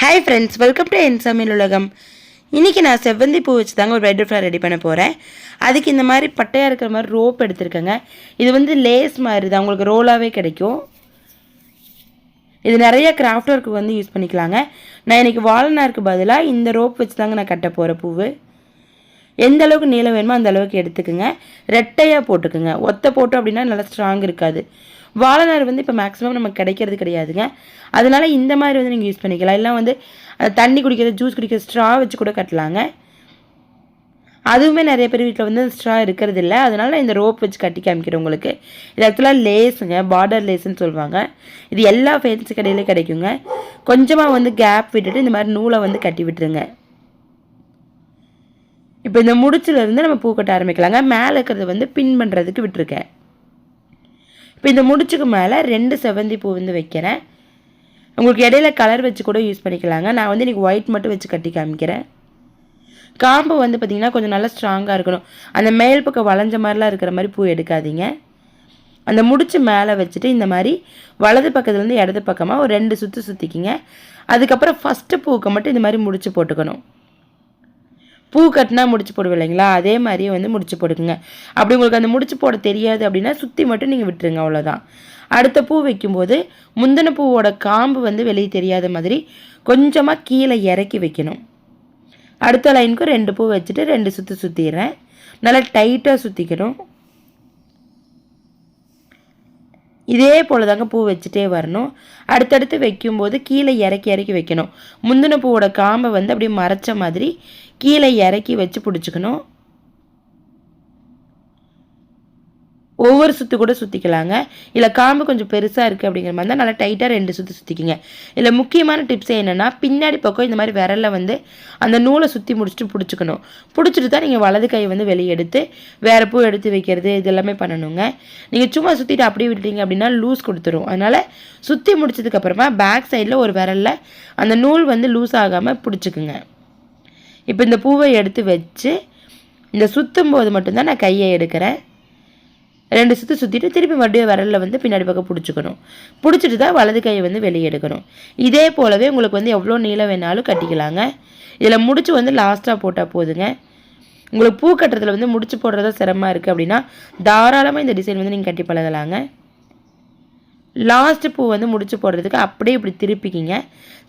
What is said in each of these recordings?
Hi friends, welcome to என் சமையல் உலகம். இன்றைக்கி நான் செவ்வந்தி பூ வச்சு தாங்க ஒரு பிரைடல் ஃப்ளவர் ரெடி பண்ண போகிறேன். அதுக்கு இந்த மாதிரி பட்டையாக இருக்கிற மாதிரி ரோப் எடுத்துருக்கேங்க. இது வந்து லேஸ் மாதிரி தான், உங்களுக்கு ரோலாகவே கிடைக்கும். இது நிறைய கிராஃப்ட் ஒர்க்கு வந்து யூஸ் பண்ணிக்கலாங்க. நான் இன்றைக்கி வாழைநாருக்கு பதிலாக இந்த ரோப் வச்சு தாங்க நான் கட்ட போகிறேன் பூவு. எந்த அளவுக்கு நீளம் வேணுமோ அந்த அளவுக்கு எடுத்துக்குங்க. ரெட்டையாக போட்டுக்குங்க. ஒத்தை போட்டோம் அப்படின்னா நல்லா ஸ்ட்ராங் இருக்காது. வாழைநார் வந்து இப்போ மேக்ஸிமம் நமக்கு கிடைக்கிறது கிடையாதுங்க. அதனால இந்த மாதிரி வந்து நீங்கள் யூஸ் பண்ணிக்கலாம். இல்லை வந்து தண்ணி குடிக்கிறது, ஜூஸ் குடிக்கிறது, ஸ்ட்ரா வச்சு கூட கட்டலாங்க. அதுவுமே நிறைய பேர் வீட்டில் வந்து ஸ்ட்ரா இருக்கிறது இல்லை. அதனால நான் இந்த ரோப் வச்சு கட்டி காமிக்கிறேன் உங்களுக்கு. இது ஆக்சுவலாக லேஸுங்க, பார்டர் லேஸுன்னு சொல்லுவாங்க. இது எல்லா ஃபேன்சி கடையிலையும் கிடைக்குங்க. கொஞ்சமாக வந்து கேப் விட்டுட்டு இந்த மாதிரி நூலை வந்து கட்டி விட்டுருங்க. இப்போ இந்த முடிச்சிலேருந்து நம்ம பூ கட்ட ஆரம்பிக்கலாங்க. மேலே இருக்கிறத வந்து பின் பண்ணுறதுக்கு விட்டுருக்கேன். இப்போ இந்த முடிச்சுக்கு மேலே 2 செவ்வந்தி பூ வந்து வைக்கிறேன். உங்களுக்கு இடையில கலர் வச்சு கூட யூஸ் பண்ணிக்கலாங்க. நான் வந்து இன்றைக்கி ஒயிட் மட்டும் வச்சு கட்டி காமிக்கிறேன். காம்பு வந்து பார்த்திங்கன்னா கொஞ்சம் நல்லா ஸ்ட்ராங்காக இருக்கணும். அந்த மேல் பக்கம் வளைஞ்ச மாதிரிலாம் இருக்கிற மாதிரி பூ எடுக்காதீங்க. அந்த முடிச்சு மேலே வச்சுட்டு இந்த மாதிரி வலது பக்கத்துலேருந்து இடது பக்கமாக ஒரு 2 சுற்று சுற்றிக்கிங்க. அதுக்கப்புறம் ஃபஸ்ட்டு பூவுக்கு மட்டும் இந்த மாதிரி முடிச்சு போட்டுக்கணும். பூ கட்டினா முடிச்சு போடுவோம் இல்லைங்களா, அதே மாதிரியே வந்து முடிச்சு போட்டுக்குங்க. அப்படி உங்களுக்கு அந்த முடிச்சு போட தெரியாது அப்படின்னா சுற்றி மட்டும் நீங்கள் விட்டுருங்க, அவ்வளோதான். அடுத்த பூ வைக்கும்போது முந்தின பூவோட காம்பு வந்து வெளியே தெரியாத மாதிரி கொஞ்சமாக கீழே இறக்கி வைக்கணும். அடுத்த லைனுக்கு 2 பூ வச்சுட்டு 2 சுற்றி சுற்றிடுறேன். நல்லா டைட்டாக சுற்றிக்கணும். இதே போல் தாங்க பூ வச்சுட்டே வரணும். அடுத்தடுத்து வைக்கும்போது கீழே இறக்கி வைக்கணும். முந்தின பூவோட காம்பை வந்து அப்படியே மறைச்ச மாதிரி கீழே இறக்கி வச்சு பிடிச்சிக்கணும். ஒவ்வொரு சுற்று கூட சுற்றிக்கலாங்க. இல்லை காம்பு கொஞ்சம் பெருசாக இருக்குது அப்படிங்கிற மாதிரி தான் நல்லா டைட்டாக 2 சுற்றி சுற்றிக்கிங்க. இதில் முக்கியமான டிப்ஸ் என்னென்னா, பின்னாடி பக்கம் இந்த மாதிரி விரலில் வந்து அந்த நூலை சுற்றி முடிச்சுட்டு பிடிச்சிக்கணும். பிடிச்சிட்டு தான் நீங்கள் வலது கையை வந்து வெளியே எடுத்து வேறு பூ எடுத்து வைக்கிறது இது எல்லாமே பண்ணணுங்க. நீங்கள் சும்மா சுற்றிட்டு அப்படியே விட்டுட்டீங்க அப்படின்னா லூஸ் கொடுத்துரும். அதனால் சுற்றி முடிச்சதுக்கப்புறமா பேக் சைடில் ஒரு விரலில் அந்த நூல் வந்து லூஸ் ஆகாமல் பிடிச்சிக்குங்க. இப்போ இந்த பூவை எடுத்து வச்சு இந்த சுற்றும் போது மட்டும்தான் நான் கையை எடுக்கிறேன். 2 சுற்று சுற்றிட்டு திருப்பி மறுபடியும் விரலில் வந்து பின்னாடி பக்கம் பிடிச்சிக்கணும். பிடிச்சிட்டு தான் வலது கையை வந்து வெளியே எடுக்கணும். இதே போலவே உங்களுக்கு வந்து எவ்வளோ நீளம் வேணாலும் கட்டிக்கலாங்க. இதில் முடிச்சு வந்து லாஸ்ட்டாக போட்டால் போதுங்க. உங்களுக்கு பூ கட்டுறதுல வந்து முடிச்சு போடுறதா சிரமமாக இருக்குது அப்படின்னா தாராளமாக இந்த டிசைன் வந்து நீங்கள் கட்டி பழகலாங்க. லாஸ்ட்டு பூ வந்து முடிச்சு போடுறதுக்கு அப்படியே இப்படி திருப்பிக்கிங்க.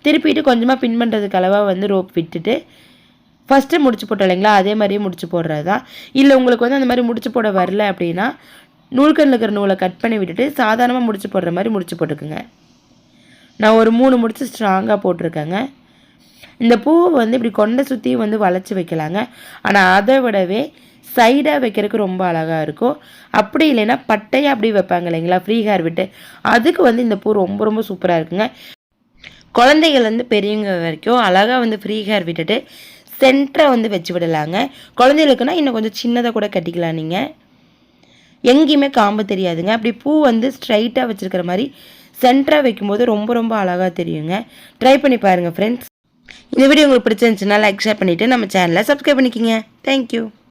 திருப்பிட்டு கொஞ்சமாக பின் பண்ணுறதுக்கு அளவாக வந்து ரோப் விட்டுட்டு ஃபஸ்ட்டு முடிச்சு போட்டோம் இல்லைங்களா, அதே மாதிரியே முடிச்சு போடுறது தான். இல்லை உங்களுக்கு வந்து அந்த மாதிரி முடிச்சு போட வரல அப்படின்னா நூல்கண்ணில் இருக்கிற நூலை கட் பண்ணி விட்டுட்டு சாதாரணமாக முடிச்சு போடுற மாதிரி முடிச்சு போட்டுக்குங்க. நான் ஒரு 3 முடிச்சு ஸ்ட்ராங்காக போட்டிருக்கேங்க. இந்த பூவை வந்து இப்படி கொண்டை சுற்றியும் வந்து வளைச்சி வைக்கலாங்க. ஆனால் அதை விடவே சைடாக வைக்கிறதுக்கு ரொம்ப அழகாக இருக்கும். அப்படி இல்லைன்னா பட்டையாக அப்படி வைப்பாங்க இல்லைங்களா, ஃப்ரீ ஹேர் விட்டு, அதுக்கு வந்து இந்த பூ ரொம்ப ரொம்ப சூப்பராக இருக்குங்க. குழந்தைகள் வந்து பெரியவங்க வரைக்கும் அழகாக வந்து ஃப்ரீ ஹேர் விட்டுட்டு சென்டராக வந்து வச்சு விடலாங்க. குழந்தைகளுக்குன்னா இன்னும் கொஞ்சம் சின்னதாக கூட கட்டிக்கலாம். நீங்கள் எங்கேயுமே காம்பு தெரியாதுங்க. அப்படி பூ வந்து ஸ்ட்ரைட்டாக வச்சுருக்கிற மாதிரி சென்டராக வைக்கும்போது ரொம்ப ரொம்ப அழகாக தெரியுங்க. ட்ரை பண்ணி பாருங்கள் ஃப்ரெண்ட்ஸ். இந்த வீடியோ உங்களுக்கு பிடிச்சிருந்துச்சுன்னா லைக், ஷேர் பண்ணிவிட்டு நம்ம சேனலை சப்ஸ்கிரைப் பண்ணிக்கிங்க. தேங்க்யூ.